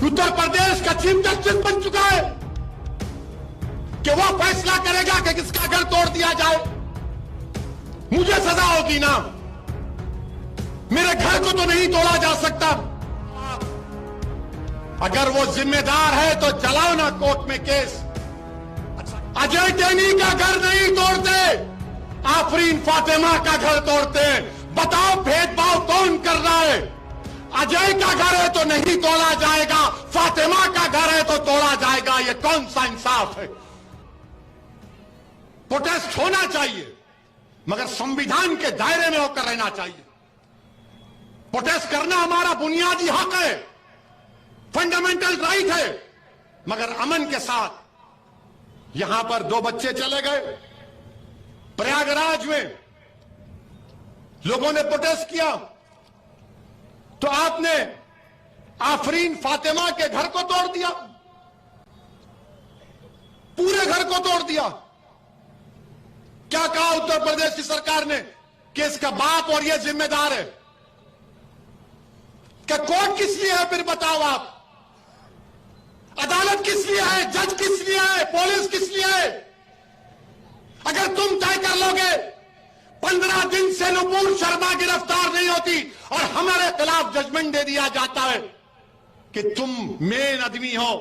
उत्तर प्रदेश का chief justice बन चुका है कि वो फैसला करेगा कि किसका घर तोड़ दिया जाए। मुझे सजा होगी ना, मेरे घर को तो नहीं तोड़ा जा सकता। अगर वो जिम्मेदार है तो चलाओ ना कोर्ट में केस। अजय टैनी का घर नहीं तोड़ते, आफरीन फातिमा का घर तोड़ते हैं। बताओ भेदभाव कौन कर रहा है? अजय का घर है तो नहीं तोड़ा जाएगा, फातिमा का घर है तो तोड़ा जाएगा। ये कौन सा इंसाफ है? प्रोटेस्ट होना चाहिए मगर संविधान के दायरे में होकर रहना चाहिए। प्रोटेस्ट करना हमारा बुनियादी हक है, फंडामेंटल राइट है, मगर अमन के साथ। यहां पर 2 बच्चे चले गए, प्रयागराज में लोगों ने प्रोटेस्ट किया तो आपने आफरीन फातिमा के घर को तोड़ दिया, पूरे घर को तोड़ दिया। क्या कहा उत्तर प्रदेश की सरकार ने कि इसका बाप और ये जिम्मेदार है? क्या कोर्ट किस लिए है? फिर बताओ आप, अदालत किस लिए है? जज किस लिए है? पुलिस किस लिए है? अगर तुम तय कर लोगे 15 दिन से नुपुर शर्मा गिरफ्तार नहीं होती और हमारे खिलाफ जजमेंट दे दिया जाता है कि तुम मेन आदमी हो,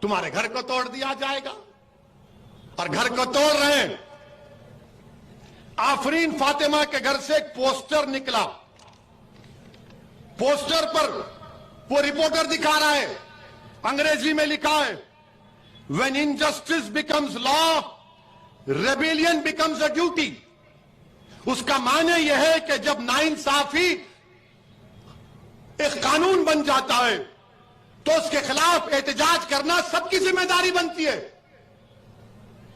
तुम्हारे घर को तोड़ दिया जाएगा। और घर को तोड़ रहे हैं। आफरीन फातिमा के घर से एक पोस्टर निकला, पोस्टर पर वो रिपोर्टर दिखा रहा है, अंग्रेजी में लिखा है, when injustice becomes law rebellion becomes a duty. उसका माने यह है कि जब नाइंसाफी एक कानून बन जाता है तो उसके खिलाफ एहतजाज करना सबकी जिम्मेदारी बनती है।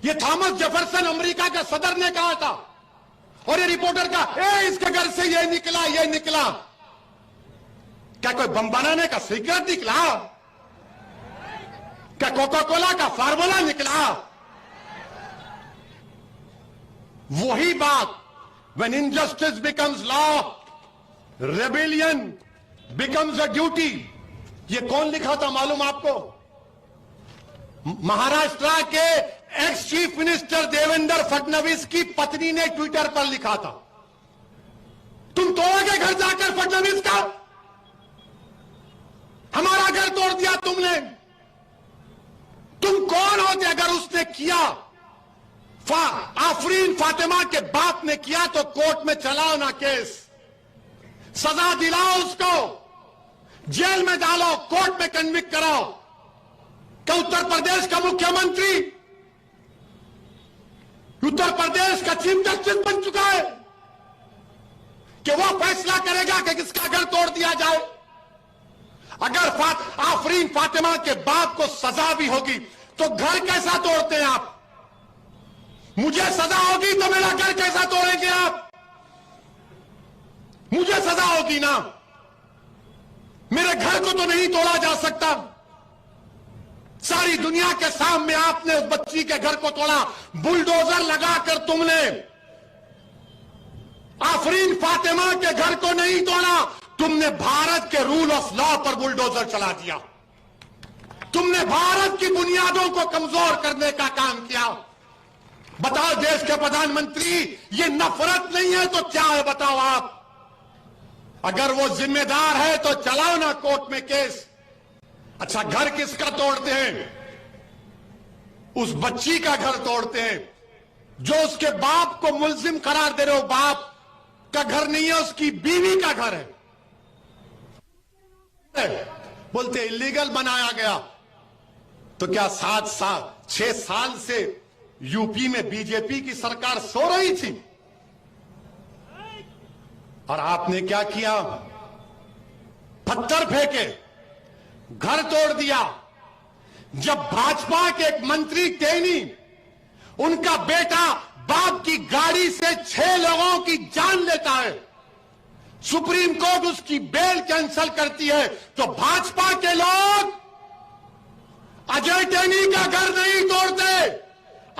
यह थॉमस जेफरसन अमेरिका का सदर ने कहा था और ये रिपोर्टर का इसके घर से ये निकला। क्या कोई बम बनाने का सीक्रेट निकला? क्या कोका कोला का फार्मूला निकला? वही बात, when injustice becomes law rebellion becomes a duty. ये कौन लिखा था मालूम आपको? महाराष्ट्र के ex chief minister Devendra Fadnavis की पत्नी ने ट्विटर पर लिखा था। तुम तोड़ोगे घर जाकर फडणवीस का? हमारा घर तोड़ दिया तुमने। तुम कौन होते अगर उसने किया? आफरीन फातिमा के बाप ने किया तो कोर्ट में चलाओ ना केस, सजा दिलाओ उसको, जेल में डालो, कोर्ट में कन्विक्ट कराओ। क्या उत्तर प्रदेश का मुख्यमंत्री उत्तर प्रदेश का चीफ जस्टिस बन चुका है कि वो फैसला करेगा कि किसका घर तोड़ दिया जाए? अगर आफरीन फातिमा के बाप को सजा भी होगी तो घर कैसा तोड़ते हैं आप? मुझे सजा होगी तो मेरा घर कैसा तोड़ेंगे आप? मुझे सजा होगी ना, मेरे घर को तो नहीं तोड़ा जा सकता। सारी दुनिया के सामने आपने उस बच्ची के घर को तोड़ा, बुलडोजर लगाकर तुमने। आफरीन फातिमा के घर को नहीं तोड़ा, तुमने भारत के रूल ऑफ लॉ पर बुलडोजर चला दिया। तुमने भारत की बुनियादों को कमजोर करने का काम किया। बताओ देश के प्रधानमंत्री, ये नफरत नहीं है तो क्या है? बताओ आप। अगर वो जिम्मेदार है तो चलाओ ना कोर्ट में केस। अच्छा, घर किसका तोड़ते हैं? उस बच्ची का घर तोड़ते हैं जो उसके बाप को मुल्जिम करार दे रहे हो। बाप का घर नहीं है, उसकी बीवी का घर है। बोलते इलीगल बनाया गया। तो क्या 6 साल से यूपी में बीजेपी की सरकार सो रही थी? और आपने क्या किया? पत्थर फेंके, घर तोड़ दिया। जब भाजपा के एक मंत्री टेनी, उनका बेटा बाप की गाड़ी से 6 लोगों की जान लेता है, सुप्रीम कोर्ट उसकी बेल कैंसिल करती है, तो भाजपा के लोग अजय टैनी का घर नहीं तोड़ते,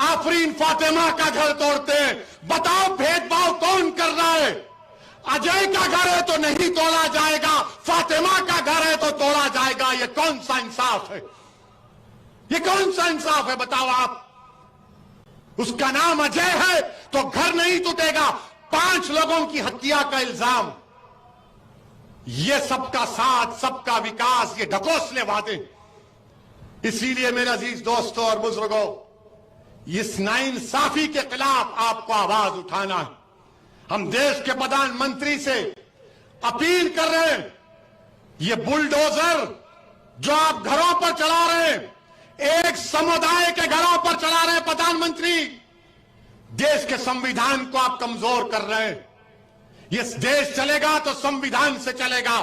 आफरीन फातिमा का घर तोड़ते हैं। बताओ भेदभाव कौन कर रहा है? अजय का घर है तो नहीं तोड़ा जाएगा, फातिमा का घर है तो तोड़ा जाएगा। ये कौन सा इंसाफ है? ये कौन सा इंसाफ है बताओ आप? उसका नाम अजय है तो घर नहीं टूटेगा। 5 लोगों की हत्या का इल्जाम। ये सबका साथ, सबका विकास, ये ढकोसले वादे। इसीलिए मेरे अजीज दोस्तों और बुजुर्गों, इस नाइंसाफी के खिलाफ आपको आवाज उठाना है। हम देश के प्रधानमंत्री से अपील कर रहे हैं, ये बुलडोजर जो आप घरों पर चला रहे हैं, एक समुदाय के घरों पर चला रहे हैं प्रधानमंत्री, देश के संविधान को आप कमजोर कर रहे हैं। ये देश चलेगा तो संविधान से चलेगा।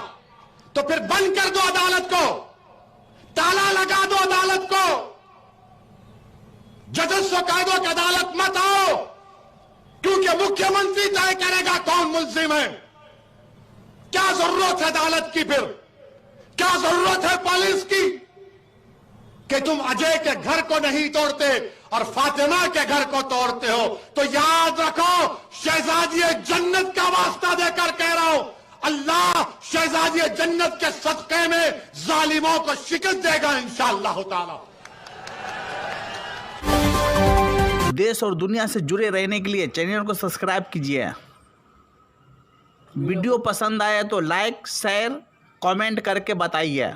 तो फिर बंद कर दो अदालत को, ताला लगा दो अदालत को, जजेस को कह दो कि अदालत मत आओ, क्योंकि मुख्यमंत्री तय करेगा कौन मुल्जिम है। क्या जरूरत है अदालत की? फिर क्या जरूरत है पुलिस की कि तुम अजय के घर को नहीं तोड़ते और फातिमा के घर को तोड़ते हो? तो याद रखो, शहजादी जन्नत का वास्ता देकर कह रहा हूं, अल्लाह शहजादी जन्नत के सदक़े में जालिमों को शिकस्त देगा इंशाअल्लाह ताला। देश और दुनिया से जुड़े रहने के लिए चैनल को सब्सक्राइब कीजिए। वीडियो पसंद आए तो लाइक, शेयर, कमेंट करके बताइए।